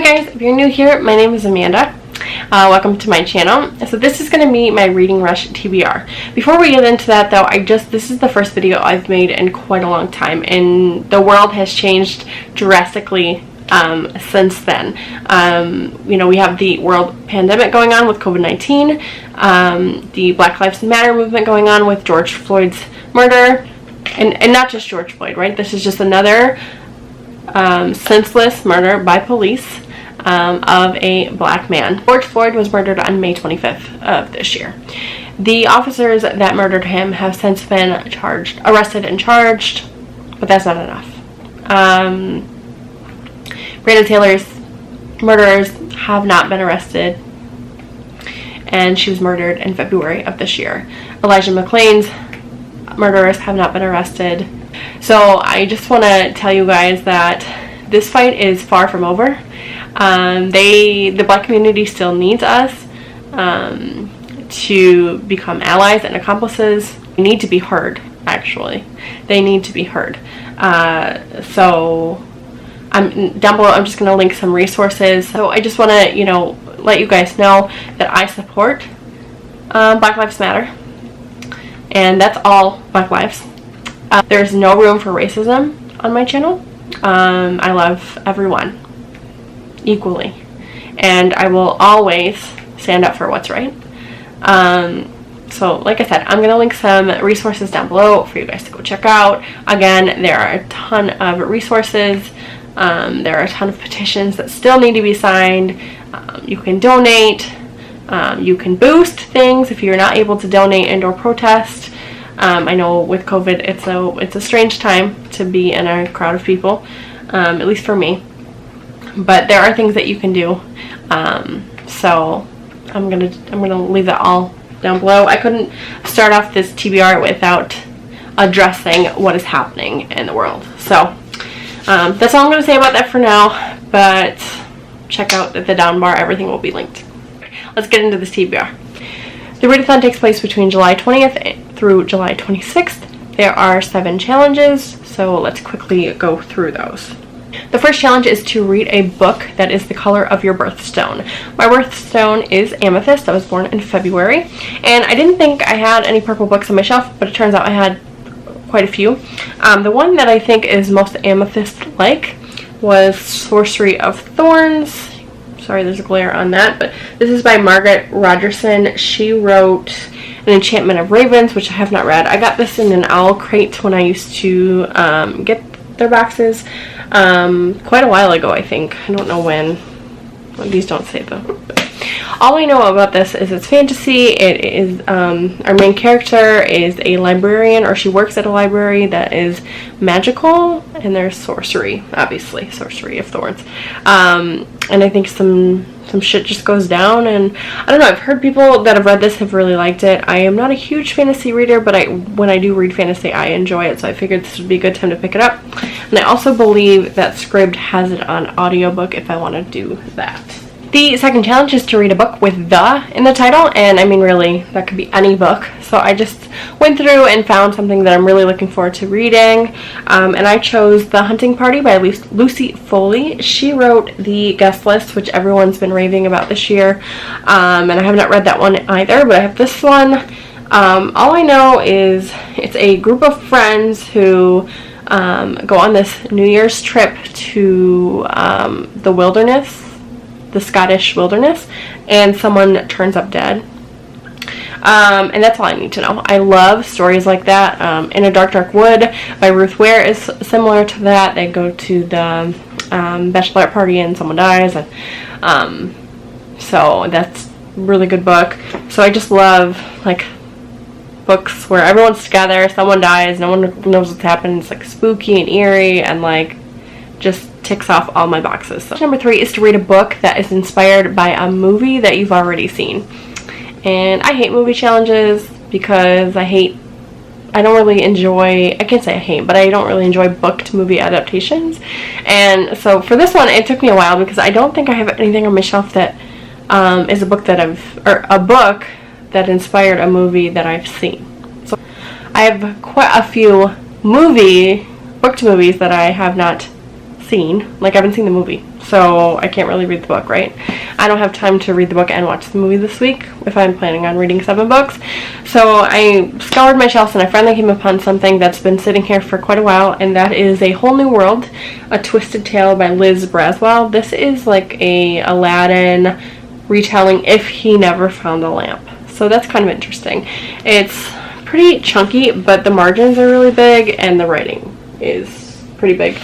guys, if you're new here, my name is Amanda. Welcome to my channel. So this is going to be my Reading Rush TBR. Before we get into that though, this is the first video I've made in quite a long time, and the world has changed drastically since then. You know, we have the world pandemic going on with COVID-19, the Black Lives Matter movement going on with George Floyd's murder, and not just George Floyd, right? This is just another senseless murder by police of a black man. George Floyd was murdered on May 25th of this year. The officers that murdered him have since been arrested and charged, but that's not enough. Breonna Taylor's murderers have not been arrested, and she was murdered in February of this year. Elijah McClain's murderers have not been arrested. So I just want to tell you guys that this fight is far from over. The black community still needs us to become allies and accomplices. They need to be heard, actually. They need to be heard. So down below I'm just going to link some resources. So I just want to, you know, let you guys know that I support Black Lives Matter, and that's all Black lives. There's no room for racism on my channel. I love everyone equally, and I will always stand up for what's right. So like I said, I'm going to link some resources down below for you guys to go check out. Again, there are a ton of resources. There are a ton of petitions that still need to be signed. You can donate. You can boost things if you're not able to donate and or protest. I know with COVID it's a strange time to be in a crowd of people, at least for me. But there are things that you can do. So I'm gonna leave that all down below. I couldn't start off this TBR without addressing what is happening in the world. So that's all I'm gonna say about that for now. But check out the down bar. Everything will be linked. Let's get into this TBR. The readathon takes place between July 20th through July 26th. There are 7 challenges, so let's quickly go through those. The first challenge is to read a book that is the color of your birthstone. My birthstone is amethyst. I was born in February, and I didn't think I had any purple books on my shelf, but it turns out I had quite a few. The one that I think is most amethyst-like was Sorcery of Thorns. Sorry, there's a glare on that, but this is by Margaret Rogerson. She wrote An Enchantment of Ravens, which I have not read. I got this in an owl crate when I used to get their boxes quite a while ago, I think. I don't know when. Well, these don't say though. All I know about this is it's fantasy. It is our main character is a librarian, or she works at a library that is magical, and there's sorcery, obviously, Sorcery of Thorns. And I think some shit just goes down, and I don't know, I've heard people that have read this have really liked it. I am not a huge fantasy reader, but when I do read fantasy, I enjoy it, so I figured this would be a good time to pick it up. And I also believe that Scribd has it on audiobook if I want to do that. The second challenge is to read a book with "the" in the title, and I mean really, that could be any book. So I just went through and found something that I'm really looking forward to reading, and I chose The Hunting Party by Lucy Foley. She wrote The Guest List, which everyone's been raving about this year, and I have not read that one either, but I have this one. All I know is it's a group of friends who go on this New Year's trip to the wilderness, the Scottish wilderness, and someone turns up dead. And that's all I need to know. I love stories like that. In a Dark, Dark Wood by Ruth Ware is similar to that. They go to the bachelorette party and someone dies, and so that's a really good book. So I just love like books where everyone's together, someone dies, no one knows what's happened. It's like spooky and eerie, and like just ticks off all my boxes. So number 3 is to read a book that is inspired by a movie that you've already seen. And I hate movie challenges because I don't really enjoy, I can't say I hate, but I don't really enjoy book to movie adaptations. And so for this one, it took me a while because I don't think I have anything on my shelf that is a book that inspired a movie that I've seen. So I have quite a few book to movies that I have not seen. Like, I haven't seen the movie. so I can't really read the book, right? I don't have time to read the book and watch the movie this week if I'm planning on reading 7 books. So I scoured my shelves and I finally came upon something that's been sitting here for quite a while, and that is A Whole New World, A Twisted Tale by Liz Braswell. This is like a Aladdin retelling If He Never Found a Lamp. So that's kind of interesting. It's pretty chunky, but the margins are really big and the writing is pretty big.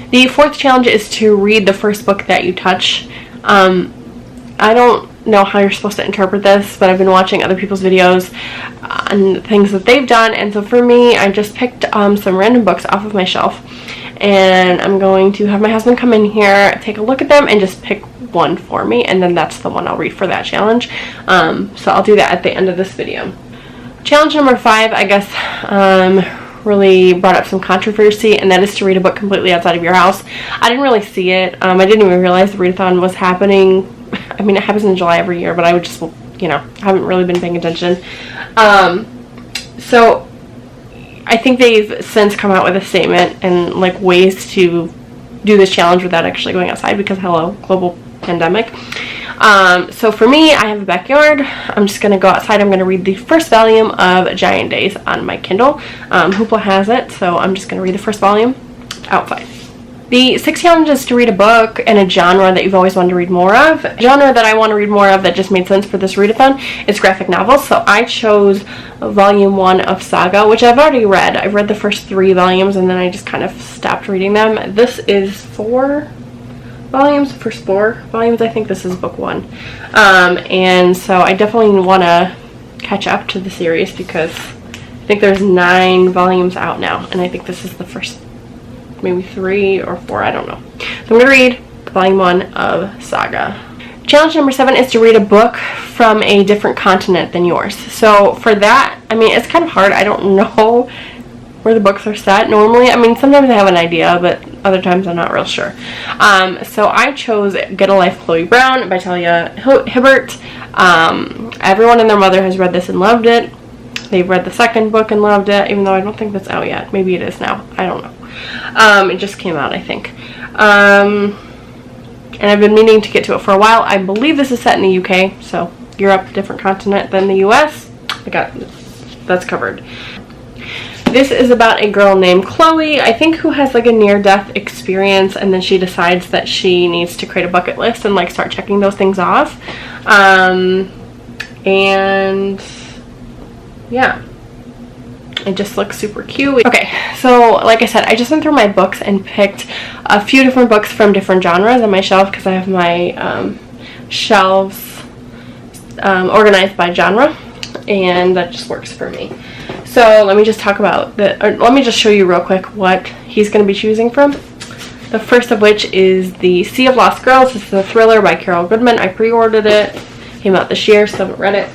The 4th challenge is to read the first book that you touch. I don't know how you're supposed to interpret this, but I've been watching other people's videos on things that they've done, and so for me, I just picked some random books off of my shelf, and I'm going to have my husband come in here, take a look at them, and just pick one for me, and then that's the one I'll read for that challenge. So I'll do that at the end of this video. Challenge number 5, I guess, really brought up some controversy, and that is to read a book completely outside of your house. I didn't really see it. I didn't even realize the readathon was happening. I mean, it happens in July every year, but I would just, you know, haven't really been paying attention. So I think they've since come out with a statement and like ways to do this challenge without actually going outside, because hello, global pandemic. So for me, I have a backyard. I'm just going to go outside. I'm going to read the first volume of Giant Days on my Kindle. Hoopla has it, so I'm just going to read the first volume outside. The 6th challenge is to read a book in a genre that you've always wanted to read more of. A genre that I want to read more of that just made sense for this readathon is graphic novels. So I chose volume 1 of Saga, which I've already read. I've read the first 3 volumes and then I just kind of stopped reading them. This is 4 volumes, first 4 volumes. I think this is book 1. And so I definitely want to catch up to the series because I think there's 9 volumes out now, and I think this is the first maybe 3 or 4, I don't know. So I'm going to read volume 1 of Saga. Challenge number 7 is to read a book from a different continent than yours. So for that, I mean, it's kind of hard. I don't know where the books are set normally. I mean, sometimes I have an idea, but other times I'm not real sure. So I chose Get a Life, Chloe Brown by Talia Hibbert. Everyone and their mother has read this and loved it. They've read the second book and loved it, even though I don't think that's out yet. Maybe it is now. I don't know. It just came out, I think. And I've been meaning to get to it for a while. I believe this is set in the UK, so Europe, different continent than the US. That's covered. This is about a girl named Chloe, I think, who has like a near-death experience, and then she decides that she needs to create a bucket list and like start checking those things off. And yeah, it just looks super cute. Okay, so like I said, I just went through my books and picked a few different books from different genres on my shelf because I have my shelves organized by genre, and that just works for me. So let me just talk about let me just show you real quick what he's going to be choosing from. The first of which is The Sea of Lost Girls. This is a thriller by Carol Goodman. I pre-ordered it. Came out this year, still haven't read it.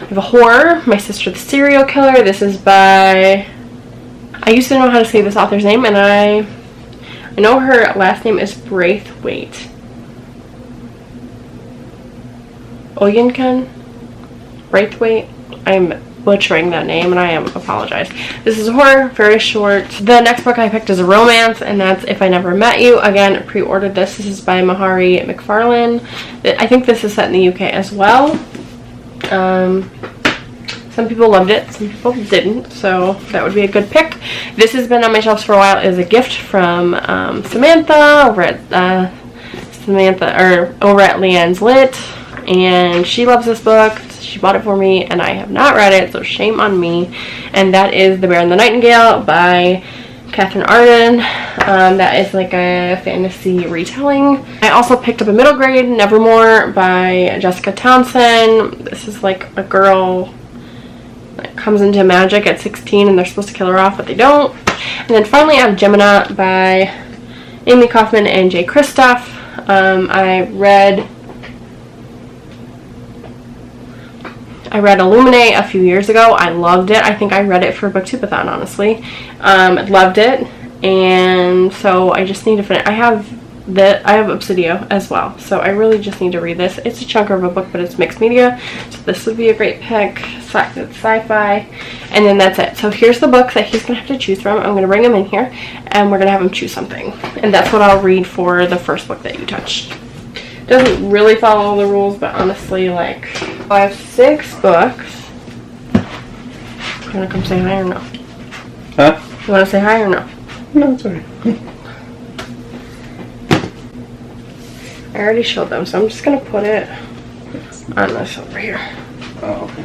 I have a horror, My Sister the Serial Killer. This is by, I used to know how to say this author's name, and I know her last name is Braithwaite. Oyenkan? Braithwaite? I'm butchering that name, and I apologize. This is a horror, very short. The next book I picked is a romance, and that's If I Never Met You. Again, pre-ordered this. This is by Mahari McFarlane. I think this is set in the UK as well. Some people loved it, some people didn't, so that would be a good pick. This has been on my shelves for a while as a gift from Samantha over at Leanne's Lit, and she loves this book. She bought it for me, and I have not read it, so shame on me. And that is The Bear and the Nightingale by Catherine Arden. That is like a fantasy retelling. I also picked up a middle grade, Nevermore by Jessica Townsend. This is like a girl that comes into magic at 16 and they're supposed to kill her off, but they don't. And then finally I have Gemina by Amy Kaufman and Jay Kristoff. I read Illuminate a few years ago. I loved it. I think I read it for Booktubeathon, honestly. Loved it. And so I just need to finish. I have that I have Obsidio as well, so I really just need to read this. It's a chunker of a book, but it's mixed media, so this would be a great pick. Sci-fi, and then that's it. So here's the book that he's gonna have to choose from. I'm gonna bring him in here, and we're gonna have him choose something, and that's what I'll read for the first book that you touched. Doesn't really follow the rules, but honestly, like, I have 6 books. You wanna come say hi or no? Huh? You wanna say hi or no? No, it's okay. I already showed them, so I'm just gonna put it on this over here. Oh, okay.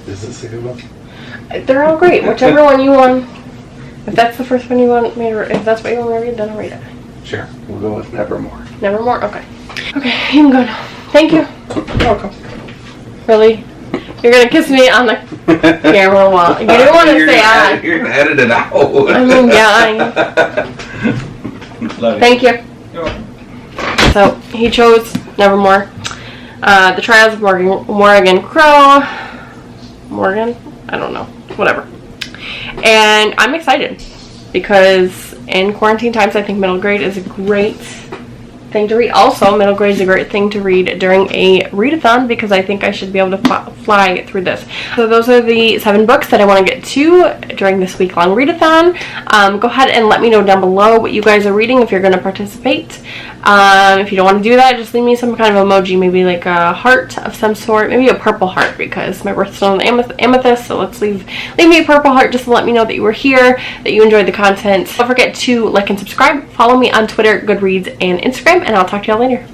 Is this a good one? They're all great. Whichever one you want. If that's the first one you want me to, if that's what you want me to read, then I'll read it. Sure. We'll go with Nevermore. Nevermore? Okay. Okay, you can go now. Thank you. You're welcome. Really? You're gonna kiss me on the camera while you didn't want to say hi. You're gonna edit it out. I mean, yeah. Thank you. You're welcome. So he chose Nevermore. The Trials of Morgan Crow. Morgan? I don't know. Whatever. And I'm excited because in quarantine times, I think middle grade is a great thing to read. Also, middle grade is a great thing to read during a readathon because I think I should be able to fly through this. So those are the 7 books that I want to get to during this week-long readathon. Go ahead and let me know down below what you guys are reading if you're going to participate. If you don't want to do that, just leave me some kind of emoji, maybe like a heart of some sort, maybe a purple heart because my birthstone is amethyst, so let's leave me a purple heart just to let me know that you were here, that you enjoyed the content. Don't forget to like and subscribe, follow me on Twitter, Goodreads, and Instagram, and I'll talk to y'all later.